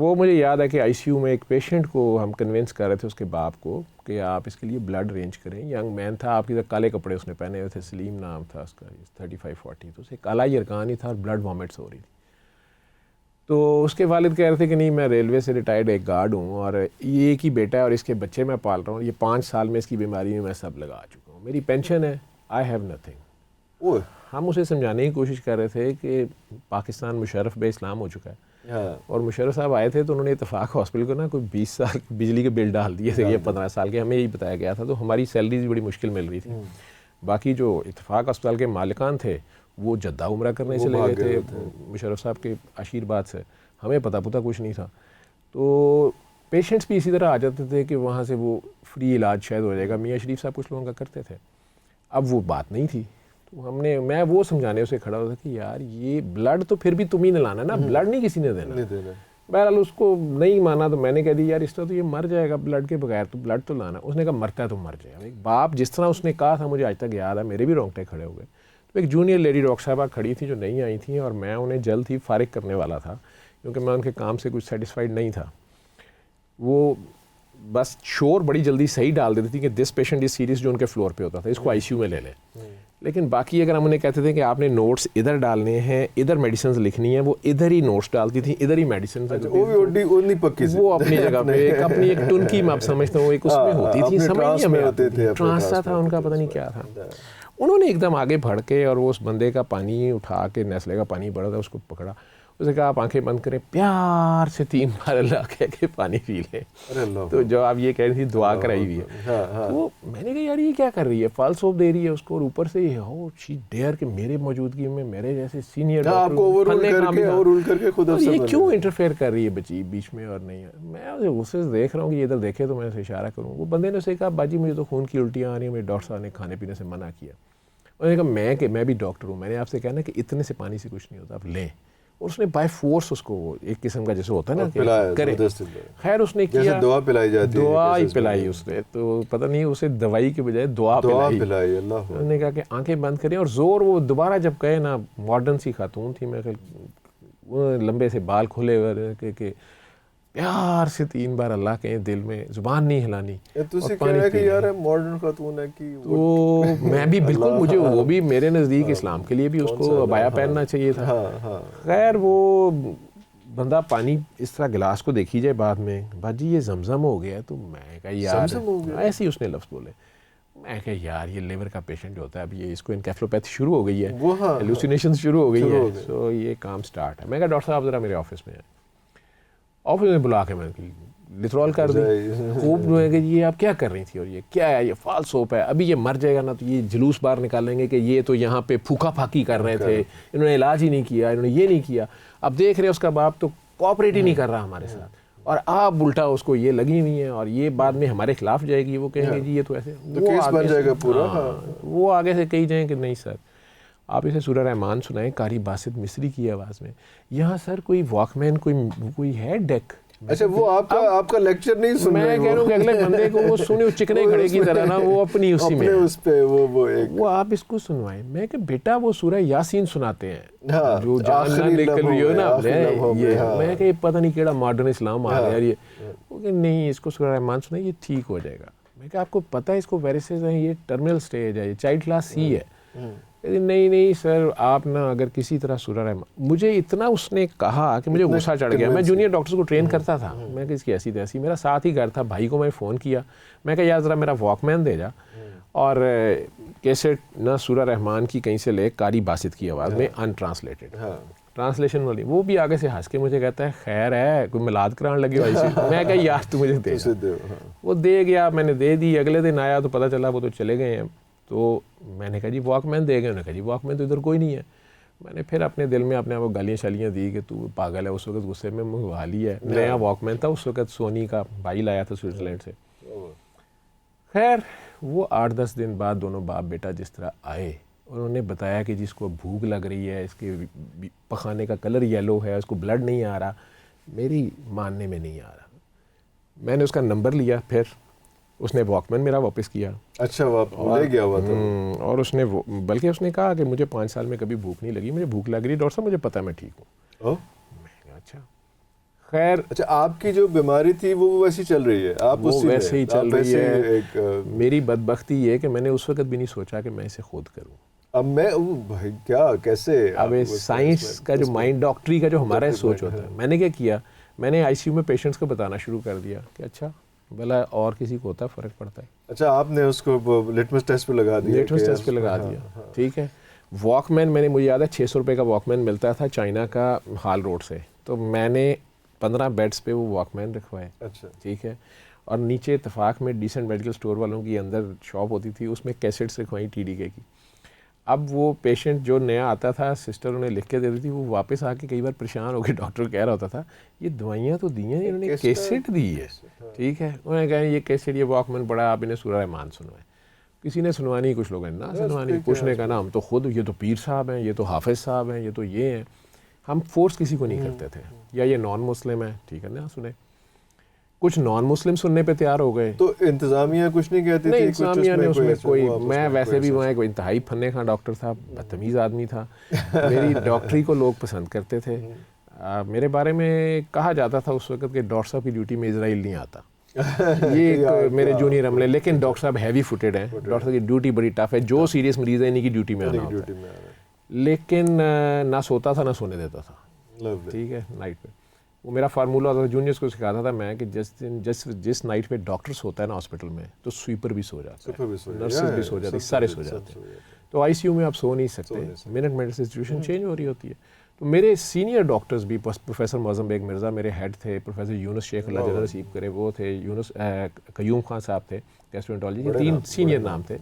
وہ مجھے یاد ہے کہ آئی سی یو میں ایک پیشنٹ کو ہم کنونس کر رہے تھے اس کے باپ کو کہ آپ اس کے لیے بلڈ ارینج کریں. ینگ مین تھا, آپ کی طرح کالے کپڑے اس نے پہنے ہوئے تھے, سلیم نام تھا اس کا, 35-40, تو اسے کالا یرکان ہی تھا اور بلڈ وامٹس ہو رہی تھی. تو اس کے والد کہہ رہے تھے کہ نہیں میں ریلوے سے ریٹائرڈ ایک گارڈ ہوں اور یہ ایک ہی بیٹا ہے اور اس کے بچے میں پال رہا ہوں, یہ 5 سال میں اس کی بیماری میں سب لگا چکا ہوں, میری پینشن ہے, آئی ہیو نتھنگ. ہم اسے سمجھانے کی کوشش کر رہے تھے کہ پاکستان مشرف بے اسلام ہو چکا ہے, اور مشرف صاحب آئے تھے تو انہوں نے اتفاق ہاسپٹل کو نا کوئی 20 سال بجلی کے بل ڈال دیے تھے, یہ 15 سال کے, ہمیں یہی بتایا گیا تھا. تو ہماری سیلریز بڑی مشکل مل رہی تھی. باقی جو اتفاق اسپتال کے مالکان تھے وہ جدہ عمرہ کرنے چلے گئے تھے مشرف صاحب کے آشیرواد سے, ہمیں پتہ کچھ نہیں تھا. تو پیشنٹس بھی اسی طرح آ جاتے تھے کہ وہاں سے وہ فری علاج شاید ہو جائے گا. میاں شریف صاحب کچھ لوگوں کا کرتے تھے, اب وہ بات نہیں تھی. تو میں وہ سمجھانے اسے کھڑا ہوتا کہ یار یہ بلڈ تو پھر بھی تم ہی نے لانا نا, بلڈ نہیں کسی نے دینا. بہرحال اس کو نہیں مانا تو میں نے کہہ دی یار اس طرح تو یہ مر جائے گا بلڈ کے بغیر, تو بلڈ تو لانا. اس نے کہا مرتا ہے تو مر جائے گا. ایک باپ جس طرح اس نے کہا تھا مجھے آج تک یاد ہے, میرے بھی رونگٹے کھڑے ہو گئے. تو ایک جونیئر لیڈی ڈاکٹر صاحبہ کھڑی تھی جو نہیں آئی تھیں, اور میں انہیں جلد ہی فارغ کرنے والا تھا کیونکہ میں ان کے کام سے کچھ سیٹسفائیڈ نہیں تھا. وہ بس شور بڑی جلدی صحیح ڈال دیتی تھی کہ دس پیشنٹ از سیریس, جو ان کے فلور پہ ہوتا تھا, اس کو آئی سی یو میں لے لیں. لیکن باقی اگر ہم انہیں کہتے تھے کہ آپ نے نوٹس ادھر ڈالنے ہیں, ادھر میڈیسنز لکھنی ہیں, وہ ادھر ہی نوٹس ڈالتی تھیں, ادھر ہی میڈیسنز. وہ اپنی جگہ پہ اپنی ایک ٹنکی میں آپ سمجھتا ہوں ایک اس میں ہوتی تھی, سمجھ نہیں ہمیں ٹرانسا تھا ان کا, پتہ نہیں کیا تھا. انہوں نے ایک دم آگے بڑھ کے اور وہ اس بندے کا پانی اٹھا کے, نیسلے کا پانی بڑا تھا, اس کو پکڑا, اس نے کہا آپ آنکھیں بند کریں, پیار سے 3 بار اللہ کہہ کے پانی پی لیں. تو جو آپ یہ کہہ رہی تھی دعا کرائی ہوئی ہے, وہ میں نے کہا یار یہ کیا کر رہی ہے, فالس ہوپ دے رہی ہے اس کو, اور اوپر سے شی ڈیئر کہ میرے موجودگی میں میرے جیسے سینئر یہ کیوں انٹرفیئر کر رہی ہے بچی بیچ میں. اور نہیں میں اسے دیکھ رہا ہوں کہ یہ ادھر دیکھے تو میں اسے اشارہ کروں. وہ بندے نے اسے کہا باجی مجھے تو خون کی الٹیاں آ رہی ہیں, میرے ڈاکٹر صاحب نے کھانے پینے سے منع کیا. انہوں نے کہا کہ میں بھی ڈاکٹر ہوں, میں نے آپ سے کہا نا کہ اتنے سے پانی سے کچھ نہیں ہوتا, آپ لیں. اور اس نے بائی فورس اس کو ایک قسم کا جیسے ہوتا ہے نا کرے, خیر اس نے کیا, دعا پلائی جاتی ہے, دعا ہی پلائی اس نے. تو پتہ نہیں اسے دوائی کے بجائے دعا پلائی. انہوں نے کہا کہ آنکھیں بند کریں, اور زور وہ دوبارہ جب کہے نا, ماڈرن سی خاتون تھی, میں لمبے سے بال کھلے ہوئے کہ پیار سے 3 بار اللہ کہیں, دل میں زبان نہیں ہلانی. تو میں بھی بالکل, مجھے وہ بھی میرے نزدیک اسلام کے لیے بھی اس کو عبایا پہننا چاہیے تھا. خیر وہ بندہ پانی اس طرح گلاس کو دیکھی جائے بعد میں, باجی یہ زمزم ہو گیا. تو میں کہا یار ایسے ہی اس نے لفظ بولے, میں کہا یار یہ لیور کا پیشنٹ ہوتا ہے, اب یہ اس کو انکیفلوپیتھی شروع ہو گئی ہے, ہیلوسینیشن شروع ہو گئی ہے, سو یہ کام سٹارٹ ہے. میں کہا ڈاکٹر صاحب ذرا میرے آفس میں آئے. آفس میں بلا کے میں لترول کر دی خوب جو ہے کہ یہ آپ کیا کر رہی تھی, اور یہ کیا ہے, یہ فالس ہوپ ہے, ابھی یہ مر جائے گا نا تو یہ جلوس باہر نکالیں گے کہ یہ تو یہاں پہ پھوکا پھاکی کر رہے تھے, انہوں نے علاج ہی نہیں کیا, انہوں نے یہ نہیں کیا. اب دیکھ رہے اس کا باپ تو کوآپریٹ ہی نہیں کر رہا ہمارے ساتھ, اور آپ الٹا اس کو یہ لگی ہوئی ہیں, اور یہ بعد میں ہمارے خلاف جائے گی, وہ کہیں گے جی یہ تو ایسے, وہ آگے سے کہی جائیں کہ نہیں سر آپ اسے سورہ رحمان سنائیں قاری باسط مصری کی آواز میں. یہاں سر کوئی واک مین کوئی ہے ڈیک. اچھا وہ آپ کا لیکچر نہیں سن رہے, میں کہہ رہا ہوں کہ اگلے بندے کو وہ سنے چکنے کھڑے کی طرح نا, وہ اپنی اسی میں اس پہ وہ آپ اس کو سنوائیں. میں کہ بیٹا وہ سورہ یاسین سناتے ہیں جو جان نہ نکل رہی ہو نا, میں کہ پتہ نہیں کیڑا ماڈرن اسلام آ رہا ہے یہ, کہ نہیں اس کو سورہ رحمان سنائیں یہ ٹھیک ہو جائے گا. میں کہ آپ کو پتہ ہے اس کو ویریسز ہیں, یہ ٹرمینل سٹیج ہے, یہ چائلڈ کلاس سی ہے. نہیں سر آپ نا اگر کسی طرح سورہ رحمان, مجھے اتنا اس نے کہا کہ مجھے غصہ چڑھ گیا. میں جونیئر ڈاکٹرز کو ٹرین کرتا تھا, میں کہ اس کی ایسی تیسی, میرا ساتھ ہی گھر تھا, بھائی کو میں فون کیا, میں کہ یار ذرا میرا واک مین دے جا, اور کیسٹ نہ سورہ رحمان کی کہیں سے لے قاری باسط کی آواز میں ان ٹرانسلیٹڈ ٹرانسلیشن والی. وہ بھی آگے سے ہنس کے مجھے کہتا ہے خیر ہے کوئی میلاد کران لگے ہو ایسی. میں کہا یار تو مجھے دے, وہ دے گیا, میں نے دے دی. اگلے دن آیا تو پتہ چلا وہ تو چلے گئے ہیں. تو میں نے کہا جی واک مین دے گئے, انہوں نے کہا جی واک مین تو ادھر کوئی نہیں ہے. میں نے پھر اپنے دل میں اپنے آپ کو گالیاں شالیاں دی کہ تو پاگل ہے. اس وقت غصے میں منگوا لی ہے. نیا واک مین تھا اس وقت, سونی کا بھائی لایا تھا سوئٹزرلینڈ سے. خیر وہ 8-10 دن بعد دونوں باپ بیٹا جس طرح آئے, انہوں نے بتایا کہ جس کو بھوک لگ رہی ہے, اس کے پخانے کا کلر یلو ہے, اس کو بلڈ نہیں آ رہا. میری ماننے میں نہیں آ رہا. میں نے اس کا نمبر لیا, پھر اس نے واک مین میرا واپس کیا. اچھا لے گیا ہوا تھا. اور اس نے بلکہ اس نے کہا کہ مجھے 5 سال میں کبھی بھوک نہیں لگی, مجھے بھوک لگ رہی ڈاکٹر صاحب, مجھے پتہ میں ٹھیک ہوں. میں کہا اچھا. خیر اچھا آپ کی جو بیماری تھی وہ ویسی چل رہی ہے, آپ وہ اسی میں ویسے ہی چل آپ رہی ویسے ہے. ایک میری بدبختی یہ ہے کہ میں نے اس وقت بھی نہیں سوچا کہ میں اسے خود کروں. اب میں بھائی کیا کیسے اب سائنس کا جو مائنڈ ڈاکٹری کا جو ہمارا سوچ ہوتا ہے, میں نے کیا کیا, میں نے آئی سی یو میں پیشنٹس کو بتانا شروع کر دیا کہ اچھا بھلا اور کسی کو ہوتا ہے, فرق پڑتا ہے. اچھا آپ نے اس کو لٹمس ٹیسٹ پہ لگا دیا, لیٹمس ٹیسٹ پہ لگا دیا, ٹھیک ہے. واک مین میں نے, مجھے یاد ہے 600 روپے کا واک مین ملتا تھا چائنا کا ہال روڈ سے, تو میں نے 15 بیڈس پہ وہ واک مین رکھوائے, اچھا ٹھیک ہے. اور نیچے اتفاق میں ڈیسنٹ میڈیکل اسٹور والوں کی اندر شاپ ہوتی تھی, اس میں کیسٹس رکھوائیں TDK کی. اب وہ پیشنٹ جو نیا آتا تھا, سسٹر انہیں لکھ کے دیتی تھی, وہ واپس آ کے کئی بار پریشان ہو کے ڈاکٹر کہہ رہا ہوتا تھا یہ دوائیاں تو دی ہیں, انہوں نے کیسٹ دی ہے, ٹھیک ہے. انہوں نے کہا یہ کیسٹ, یہ واک مین پڑا, آپ انہیں سورہ رحمان سنوائیں. کسی نے سنوانی, کچھ لوگوں نے نہ سنوانی, کچھ نے کہا نا ہم تو خود, یہ تو پیر صاحب ہیں, یہ تو حافظ صاحب ہیں, یہ تو یہ ہیں. ہم فورس کسی کو نہیں کرتے تھے, یا یہ نان مسلم ہے, ٹھیک ہے نا سنیں. کچھ نان مسلم سننے پہ تیار ہو گئے. تو انتظامیہ کچھ نہیں کہتی نہیں, تھی؟ انتظامیہ نے اس میں کوئی, میں ویسے بھی وہاں کوئی انتہائی پھنے کا ڈاکٹر تھا, بدتمیز آدمی تھا. میری ڈاکٹری کو لوگ پسند کرتے تھے. میرے بارے میں کہا جاتا تھا اس وقت کہ ڈاکٹر صاحب کی ڈیوٹی میں اسرائیل نہیں آتا. یہ ایک میرے جونیئر عملے, لیکن ڈاکٹر صاحب ہیوی فوٹڈ ہیں, ڈاکٹر صاحب کی ڈیوٹی بڑی ٹف ہے, جو سیریس مریض ہے انہیں کی ڈیوٹی میں آنا ہوتا ہے. لیکن نہ سوتا تھا نہ سونے دیتا تھا, ٹھیک ہے, نائٹ پہ. وہ میرا فارمولہ ہوتا تھا, جونیئرس کو سکھاتا تھا میں کہ جس نائٹ پہ ڈاکٹر سوتا ہے نا ہاسپٹل میں, تو سویپر بھی سو جاتا ہے, نرسز بھی سو جاتی, سارے سو جاتے ہیں. تو آئی سی یو میں آپ سو نہیں سکتے, منٹ منٹ سے سچویشن چینج ہو رہی ہوتی ہے. تو میرے سینئر ڈاکٹرز بھی, پروفیسر معظم بیگ مرزا میرے ہیڈ تھے, پروفیسر یونس شیخ اللہ جل نصیب کرے وہ تھے, یونس قیوم خان صاحب تھے گیسٹرونٹالوجی کے, 3 سینئر نام تھے.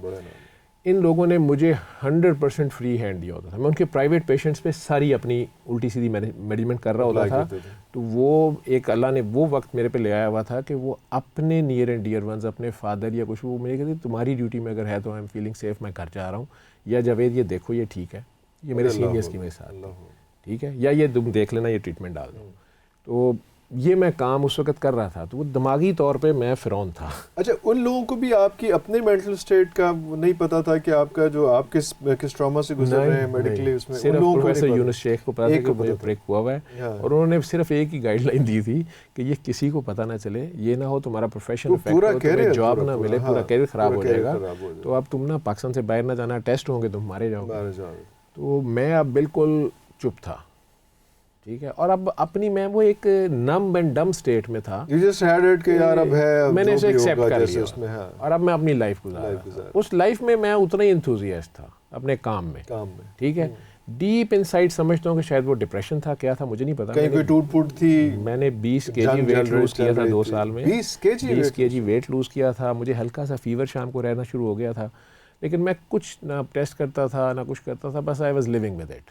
ان لوگوں نے مجھے 100% فری ہینڈ دیا ہوتا تھا. میں ان کے پرائیویٹ پیشنٹس پہ ساری اپنی الٹی سیدھی مینجمنٹ کر رہا ہوتا تھا. تو وہ ایک اللہ نے وہ وقت میرے پہ لے آیا ہوا تھا کہ وہ اپنے نیئر اینڈ ڈیئر ونز, اپنے فادر یا کچھ, وہ مجھے کہتے تمہاری ڈیوٹی میں اگر ہے تو آئی ایم فیلنگ سیف, میں گھر جا رہا ہوں, یا جاوید یہ دیکھو یہ ٹھیک ہے, یہ میرے سینئرس کی مثال, ٹھیک ہے, یا یہ تم دیکھ لینا, یہ ٹریٹمنٹ ڈال دو. تو یہ میں کام اس وقت کر رہا تھا. تو وہ دماغی طور پہ میں فرعون تھا. اچھا ان لوگوں کو بھی آپ کی اپنے مینٹل اسٹیٹ کا نہیں پتا تھا کہ آپ کا جو آپ کس ٹراما سے گزر رہے ہیں میڈیکلی, اس میں صرف پروفیسر یونس شیخ کو پتا تھا کہ مجھے بریک ہوا ہوا ہے, اور انہوں نے صرف ایک ہی گائیڈ لائن دی تھی کہ یہ کسی کو پتہ نہ چلے, یہ نہ ہو تمہارا پروفیشن افیکٹ ہو, تمہیں جاب نہ ملے, پورا کیریئر خراب ہو جائے گا, تو اب تم نا پاکستان سے باہر نہ جانا, ٹیسٹ ہوں گے تم مارے جاؤ گے. تو میں اب بالکل چپ تھا, ٹھیک ہے. اور اب اپنی میں وہ ایک نم اینڈ ڈم اسٹیٹ میں تھا, میں نے اسے ایکسیپٹ کر لیا, اور اب میں اپنی لائف گزار رہا. اس لائف میں میں اتنا ہی انتھوزیاسٹ تھا اپنے کام میں, ٹھیک ہے. ڈیپ انسائڈ سمجھتا ہوں کہ شاید وہ ڈپریشن تھا, کیا تھا مجھے نہیں پتا. کہیں کوئی ٹوٹ پھوٹ تھی. میں نے 20 kg ویٹ لوز کیا تھا 2 سال میں, 20 kg ویٹ لوز کیا تھا. مجھے ہلکا سا فیور شام کو رہنا شروع ہو گیا تھا, لیکن میں کچھ نہ ٹیسٹ کرتا تھا نہ کچھ کرتا تھا, بس I was living with it,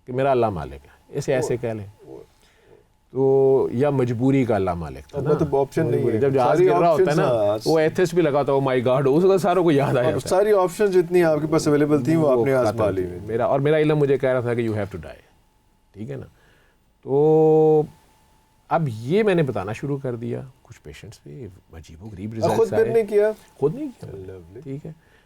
کہ میرا اللہ مالک ہے, اسے ایسے کہہ لیں. تو یا مجبوری کا اللہ مالک تھا نا, آپشن نہیں. جب جہاز گر رہا ہوتا ہے نا, وہ ایتھسٹ بھی لگا تھا, او مائی گاڈ, اس کا ساروں کو یاد آیا. ساری آپشن جتنی آپ کے پاس اویلیبل تھیں وہ آپ نے آزما لی. میرا اور میرا علم مجھے کہہ رہا تھا کہ یو ہیو ٹو ڈائی, ٹھیک ہے نا. تو اب یہ میں نے بتانا شروع کر دیا. کچھ پیشنٹس پہ عجیب و غریب ریزلٹس آئے. خود نہیں کیا, خود نہیں کیا, ٹھیک ہے.